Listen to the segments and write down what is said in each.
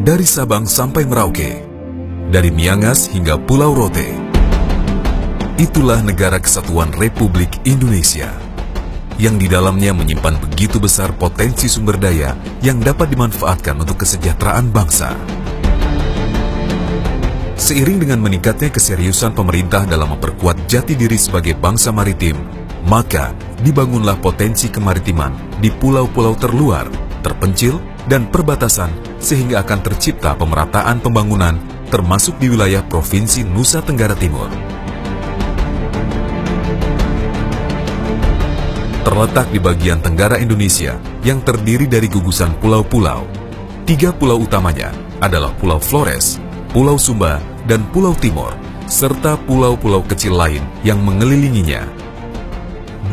Dari Sabang sampai Merauke, dari Miangas hingga Pulau Rote. Itulah negara kesatuan Republik Indonesia, yang di dalamnya menyimpan begitu besar potensi sumber daya yang dapat dimanfaatkan untuk kesejahteraan bangsa. Seiring dengan meningkatnya keseriusan pemerintah dalam memperkuat jati diri sebagai bangsa maritim, maka dibangunlah potensi kemaritiman di pulau-pulau terluar, terpencil, dan perbatasan sehingga akan tercipta pemerataan pembangunan termasuk di wilayah Provinsi Nusa Tenggara Timur. Terletak di bagian tenggara Indonesia yang terdiri dari gugusan pulau-pulau. 3 pulau utamanya adalah Pulau Flores, Pulau Sumba, dan Pulau Timor, serta pulau-pulau kecil lain yang mengelilinginya.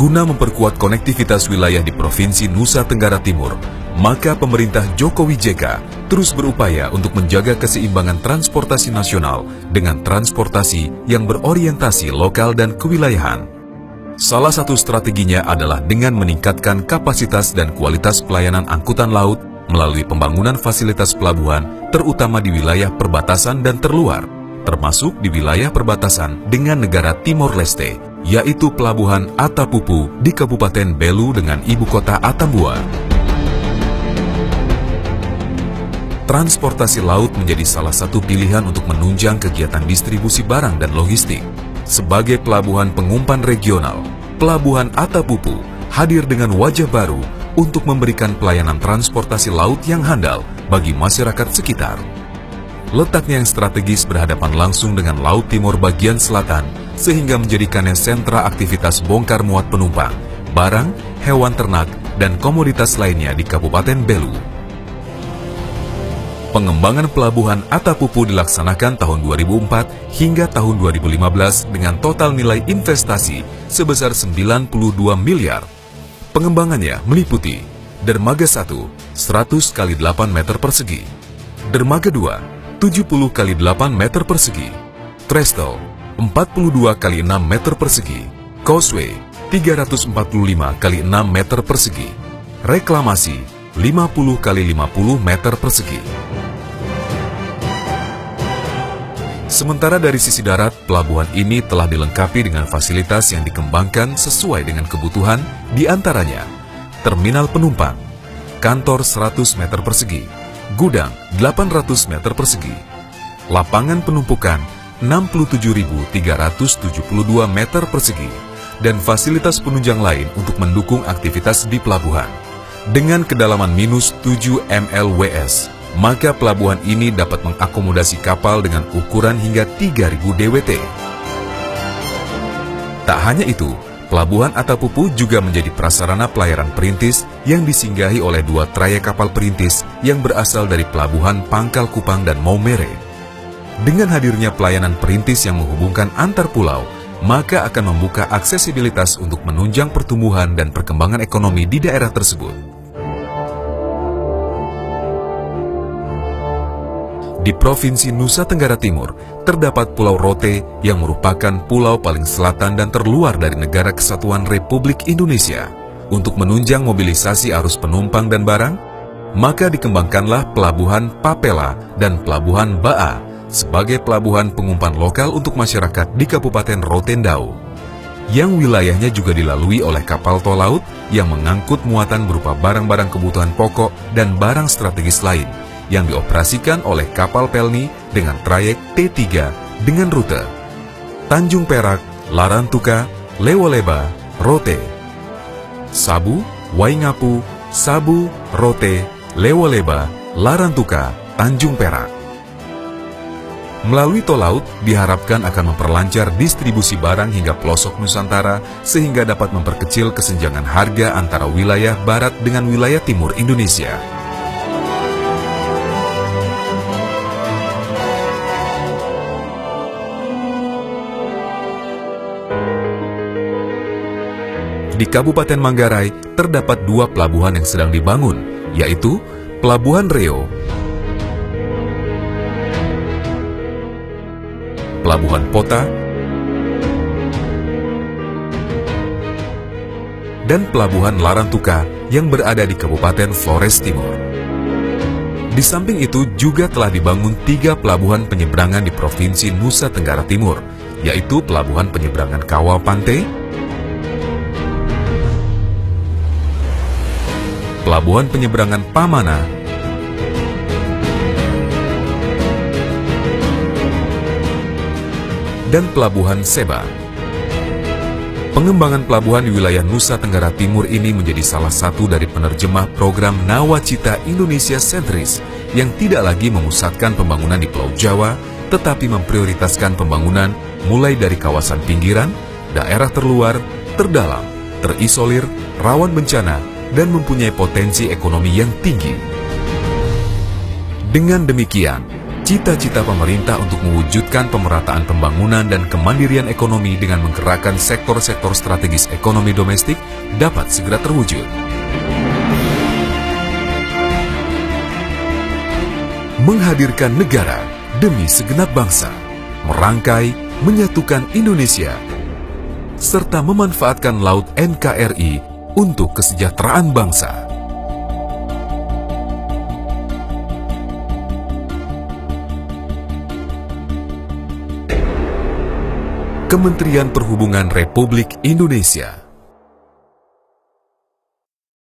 Guna memperkuat konektivitas wilayah di Provinsi Nusa Tenggara Timur, maka pemerintah Jokowi JK terus berupaya untuk menjaga keseimbangan transportasi nasional dengan transportasi yang berorientasi lokal dan kewilayahan. Salah satu strateginya adalah dengan meningkatkan kapasitas dan kualitas pelayanan angkutan laut melalui pembangunan fasilitas pelabuhan, terutama di wilayah perbatasan dan terluar, termasuk di wilayah perbatasan dengan negara Timor Leste, yaitu Pelabuhan Atapupu di Kabupaten Belu dengan ibu kota Atambua. Transportasi laut menjadi salah satu pilihan untuk menunjang kegiatan distribusi barang dan logistik. Sebagai pelabuhan pengumpan regional, Pelabuhan Atapupu hadir dengan wajah baru untuk memberikan pelayanan transportasi laut yang handal bagi masyarakat sekitar. Letaknya yang strategis berhadapan langsung dengan Laut Timur bagian selatan, sehingga menjadikannya sentra aktivitas bongkar muat penumpang, barang, hewan ternak, dan komoditas lainnya di Kabupaten Belu. Pengembangan Pelabuhan Atapupu dilaksanakan tahun 2004 hingga tahun 2015 dengan total nilai investasi sebesar 92 miliar. Pengembangannya meliputi Dermaga 1, 100 x 8 meter persegi, Dermaga 2, 70 x 8 meter persegi, Trestle, 42 x 6 meter persegi, Causeway, 345 x 6 meter persegi, Reklamasi, 50 x 50 meter persegi. Sementara dari sisi darat, pelabuhan ini telah dilengkapi dengan fasilitas yang dikembangkan sesuai dengan kebutuhan, diantaranya terminal penumpang, kantor 100 meter persegi, gudang 800 meter persegi, lapangan penumpukan 67.372 meter persegi, dan fasilitas penunjang lain untuk mendukung aktivitas di pelabuhan. Dengan kedalaman minus 7 mlws, maka pelabuhan ini dapat mengakomodasi kapal dengan ukuran hingga 3.000 DWT. Tak hanya itu, Pelabuhan Atapupu juga menjadi prasarana pelayaran perintis yang disinggahi oleh 2 trayek kapal perintis yang berasal dari Pelabuhan Pangkal Kupang dan Maumere. Dengan hadirnya pelayanan perintis yang menghubungkan antar pulau, maka akan membuka aksesibilitas untuk menunjang pertumbuhan dan perkembangan ekonomi di daerah tersebut. Di Provinsi Nusa Tenggara Timur, terdapat Pulau Rote yang merupakan pulau paling selatan dan terluar dari negara kesatuan Republik Indonesia. Untuk menunjang mobilisasi arus penumpang dan barang, maka dikembangkanlah Pelabuhan Papela dan Pelabuhan Baa sebagai pelabuhan pengumpan lokal untuk masyarakat di Kabupaten Rotendao, yang wilayahnya juga dilalui oleh kapal tol laut yang mengangkut muatan berupa barang-barang kebutuhan pokok dan barang strategis lain, yang dioperasikan oleh kapal Pelni dengan trayek T3 dengan rute Tanjung Perak, Larantuka, Lewoleba, Rote, Sabu, Waingapu, Sabu, Rote, Lewoleba, Larantuka, Tanjung Perak. Melalui tol laut diharapkan akan memperlancar distribusi barang hingga pelosok Nusantara sehingga dapat memperkecil kesenjangan harga antara wilayah barat dengan wilayah timur Indonesia. Di Kabupaten Manggarai terdapat 2 pelabuhan yang sedang dibangun, yaitu Pelabuhan Reo, Pelabuhan Pota, dan Pelabuhan Larantuka yang berada di Kabupaten Flores Timur. Di samping itu juga telah dibangun 3 pelabuhan penyeberangan di Provinsi Nusa Tenggara Timur, yaitu Pelabuhan Penyeberangan Kawah Pantai, Pelabuhan Penyeberangan Pamana, dan Pelabuhan Seba. Pengembangan pelabuhan di wilayah Nusa Tenggara Timur ini menjadi salah satu dari penerjemah program Nawacita Indonesia Sentris yang tidak lagi memusatkan pembangunan di Pulau Jawa, tetapi memprioritaskan pembangunan mulai dari kawasan pinggiran, daerah terluar, terdalam, terisolir, rawan bencana, dan mempunyai potensi ekonomi yang tinggi. Dengan demikian, cita-cita pemerintah untuk mewujudkan pemerataan pembangunan dan kemandirian ekonomi dengan menggerakkan sektor-sektor strategis ekonomi domestik dapat segera terwujud. Menghadirkan negara demi segenap bangsa, merangkai, menyatukan Indonesia, serta memanfaatkan Laut NKRI untuk kesejahteraan bangsa. Kementerian Perhubungan Republik Indonesia.